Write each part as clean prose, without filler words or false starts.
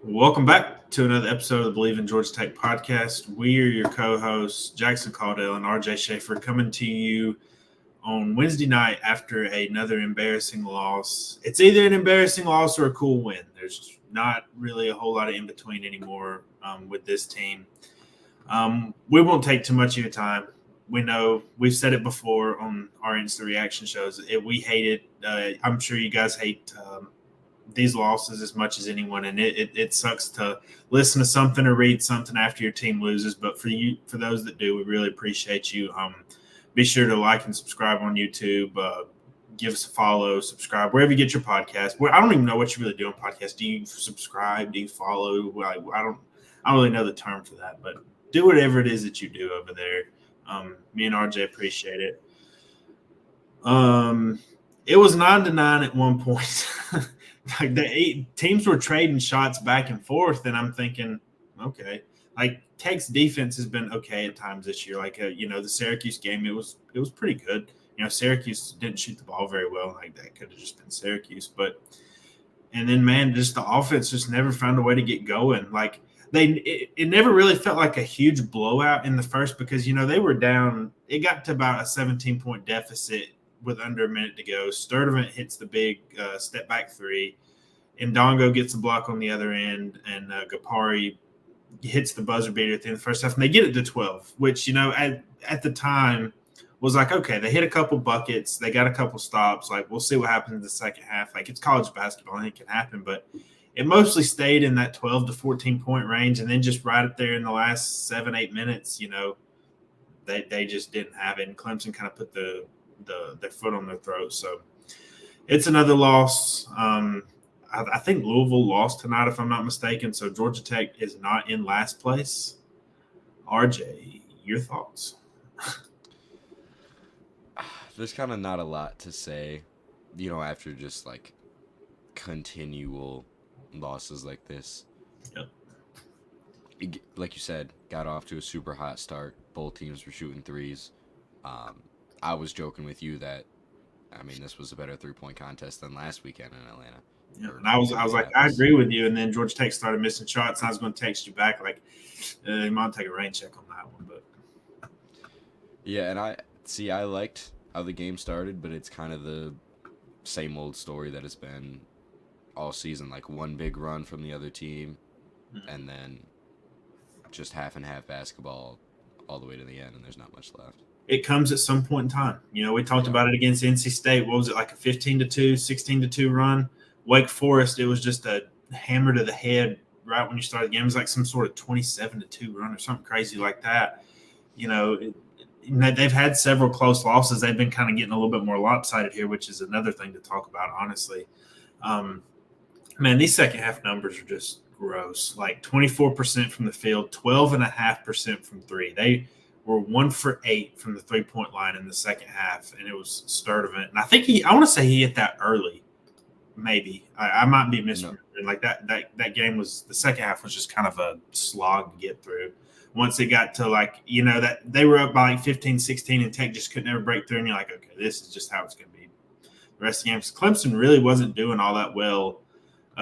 Welcome back to another episode of the Bleav Georgia Tech Podcast. We are your co-hosts, Jackson Caudill and RJ Schaefer, coming to you on Wednesday night after another embarrassing loss. It's either an embarrassing loss or a cool win. There's not really a whole lot of in between anymore with this team. We won't take too much of your time. We know we've said it before on our instant reaction shows. We hate it. I'm sure you guys hate these losses as much as anyone, and it sucks to listen to something or read something after your team loses. But for those that do, we really appreciate you. Be sure to like and subscribe on YouTube. Give us a follow, subscribe wherever you get your podcast. I don't even know what you really do on podcasts. Do you subscribe? Do you follow? I don't really know the term for that, but do whatever it is that you do over there. Me and RJ appreciate it. It was 9-9 at one point. Like the teams were trading shots back and forth, and I'm thinking, okay, like Tech's defense has been okay at times this year. Like the Syracuse game, it was pretty good. Syracuse didn't shoot the ball very well. Like that could have just been Syracuse, and then man, just the offense just never found a way to get going. Like it never really felt like a huge blowout in the first because they were down. It got to about a 17-point deficit with under a minute to go. Sturdivant hits the big step back three. Ndongo gets a block on the other end, and Gapari hits the buzzer beater at the end of the first half, and they get it to 12, which, at the time was like, okay, they hit a couple buckets. They got a couple stops. Like, we'll see what happens in the second half. Like, it's college basketball. I think it can happen, but it mostly stayed in that 12 to 14-point range, and then just right up there in the last 7-8 minutes, they just didn't have it, and Clemson kind of put their foot on their throat. So it's another loss. I think Louisville lost tonight, if I'm not mistaken. So Georgia Tech is not in last place. RJ, your thoughts? There's kind of not a lot to say, after just like continual losses like this. Yep. Like you said, got off to a super hot start. Both teams were shooting threes. I was joking with you that, this was a better 3-point contest than last weekend in Atlanta. Yeah, and I was like, I agree with you. And then Georgia Tech started missing shots. And I was going to text you back like, you might take a rain check on that one. But yeah, and I liked how the game started, but it's kind of the same old story that it's been all season. Like one big run from the other team, and then just half and half basketball all the way to the end, and there's not much left. It comes at some point in time. We talked about it against NC State. What was it, like a 15-2, 16-2 run? Wake Forest, it was just a hammer to the head right when you started the game. It was like some sort of 27-2 run or something crazy like that. They've had several close losses. They've been kind of getting a little bit more lopsided here, which is another thing to talk about, honestly. Man, these second half numbers are just gross. Like 24% from the field, 12.5% from three. They were 1 for 8 from the 3-point line in the second half, and it was Sturdivant. And I want to say he hit that early. Maybe I might be misremembering. No. Like that game was, the second half was just kind of a slog to get through. Once it got to that they were up by like 15, 16, and Tech just couldn't ever break through. And you're like, okay, this is just how it's going to be the rest of the games. Clemson really wasn't doing all that well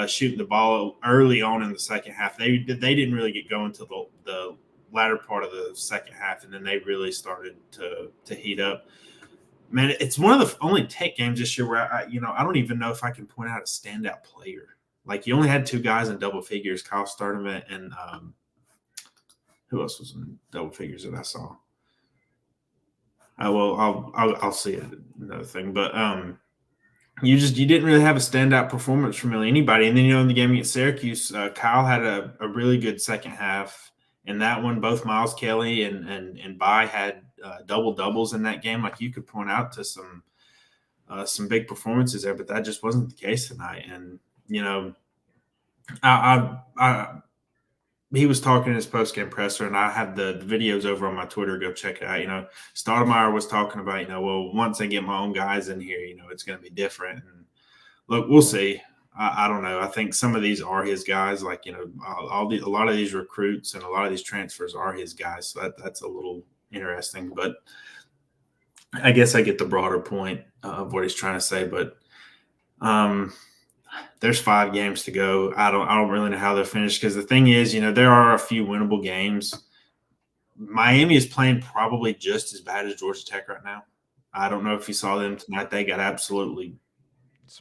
shooting the ball early on in the second half. They didn't really get going until the latter part of the second half, and then they really started to heat up. Man, it's one of the only Tech games this year where I don't even know if I can point out a standout player. Like you only had 2 guys in double figures, Kyle Sturdivant and who else was in double figures that I saw? I'll see it, another thing, but you didn't really have a standout performance from really anybody. And then in the game against Syracuse, Kyle had a really good second half. In that one, both Miles Kelly and Bai had double doubles in that game. Like you could point out to some big performances there, but that just wasn't the case tonight. And he was talking in his post-game presser, and I have the videos over on my Twitter. Go check it out. Stoudemire was talking about well, once I get my own guys in here, it's going to be different. And look, we'll see. I don't know. I think some of these are his guys. Like, a lot of these recruits and a lot of these transfers are his guys. So that's a little interesting. But I guess I get the broader point of what he's trying to say. But there's 5 games to go. I don't really know how they'll finish because the thing is, there are a few winnable games. Miami is playing probably just as bad as Georgia Tech right now. I don't know if you saw them tonight. They got absolutely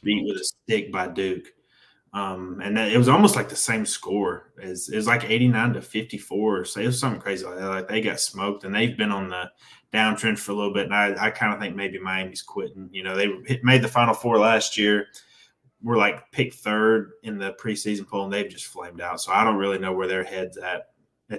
beat with a stick by Duke. And it was almost like the same score. It was like 89-54. So it was something crazy like that. Like they got smoked, and they've been on the downtrend for a little bit. And I kind of think maybe Miami's quitting. They made the Final Four last year. Were like picked third in the preseason poll, and they've just flamed out. So I don't really know where their head's at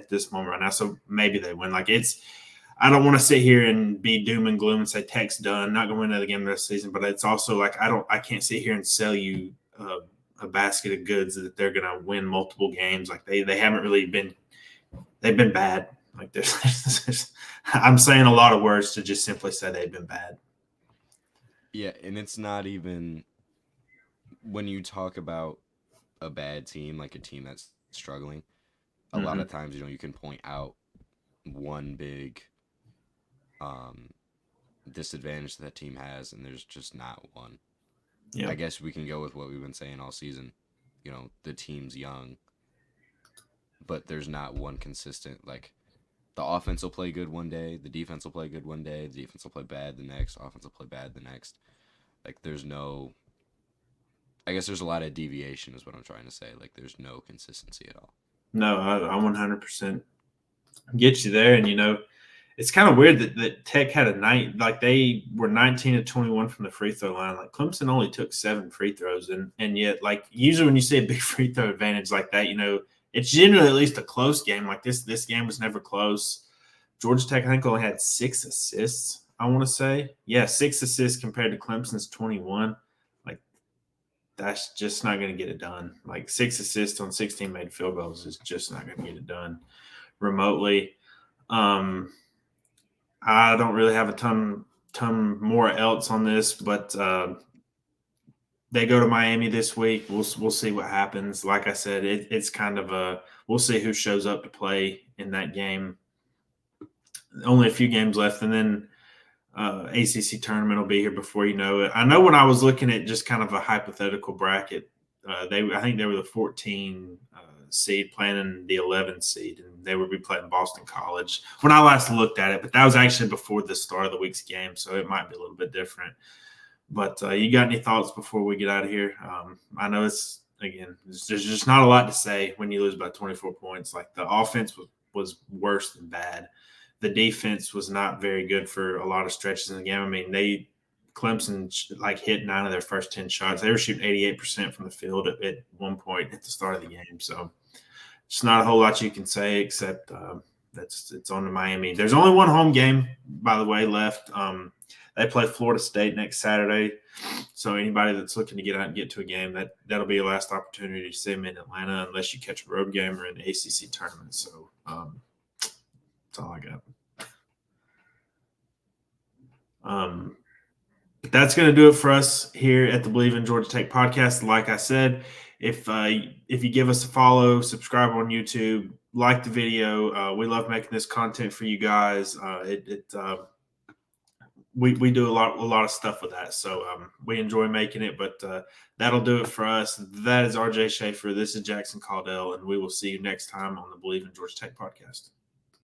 this moment right now. So maybe they win. I don't want to sit here and be doom and gloom and say Tech's done, not going to win another game the rest of the season. But it's also like I can't sit here and sell you a basket of goods that they're going to win multiple games. Like they haven't really been. They've been bad. Like I'm saying a lot of words to just simply say they've been bad. Yeah, and it's not even when you talk about a bad team, like a team that's struggling. A lot of times, you can point out one big disadvantage that team has, and there's just not one. Yeah. I guess we can go with what we've been saying all season. The team's young, but there's not one consistent. Like, the offense will play good one day, the defense will play good one day, the defense will play bad the next, offense will play bad the next. Like, there's no. I guess there's a lot of deviation, is what I'm trying to say. Like, there's no consistency at all. No, I 100% get you there, and it's kind of weird that Tech had a night. Like they were 19-21 from the free throw line. Like Clemson only took 7 free throws, and yet like usually when you see a big free throw advantage like that, it's generally at least a close game. Like this game was never close. Georgia Tech I think only had 6 assists. I want to say 6 assists compared to Clemson's 21. Like that's just not going to get it done. Like 6 assists on 16 made field goals is just not going to get it done remotely. I don't really have a ton more else on this, but they go to Miami this week. We'll see what happens. Like I said, it's kind of we'll see who shows up to play in that game. Only a few games left, and then ACC tournament will be here before you know it. I know when I was looking at just kind of a hypothetical bracket, I think they were the 14 seed playing in the 11 seed, and they would be playing Boston College when I last looked at it. But that was actually before the start of the week's game, so it might be a little bit different. But you got any thoughts before we get out of here? I know there's just not a lot to say when you lose by 24 points. Like the offense was worse than bad. The defense was not very good for a lot of stretches in the game. I mean, Clemson hit 9 of their first 10 shots. They were shooting 88% from the field at one point at the start of the game. So it's not a whole lot you can say except it's on to Miami. There's only one home game, by the way, left. They play Florida State next Saturday. So anybody that's looking to get out and get to a game, that'll be your last opportunity to see them in Atlanta unless you catch a road game or in the ACC tournament. So that's all I got. But that's going to do it for us here at the Bleav Georgia Tech Podcast. Like I said, if you give us a follow, subscribe on YouTube, like the video, we love making this content for you guys. We do a lot of stuff with that, so we enjoy making it. But that'll do it for us. That is RJ Schaefer. This is Jackson Caldell, and we will see you next time on the Bleav Georgia Tech Podcast.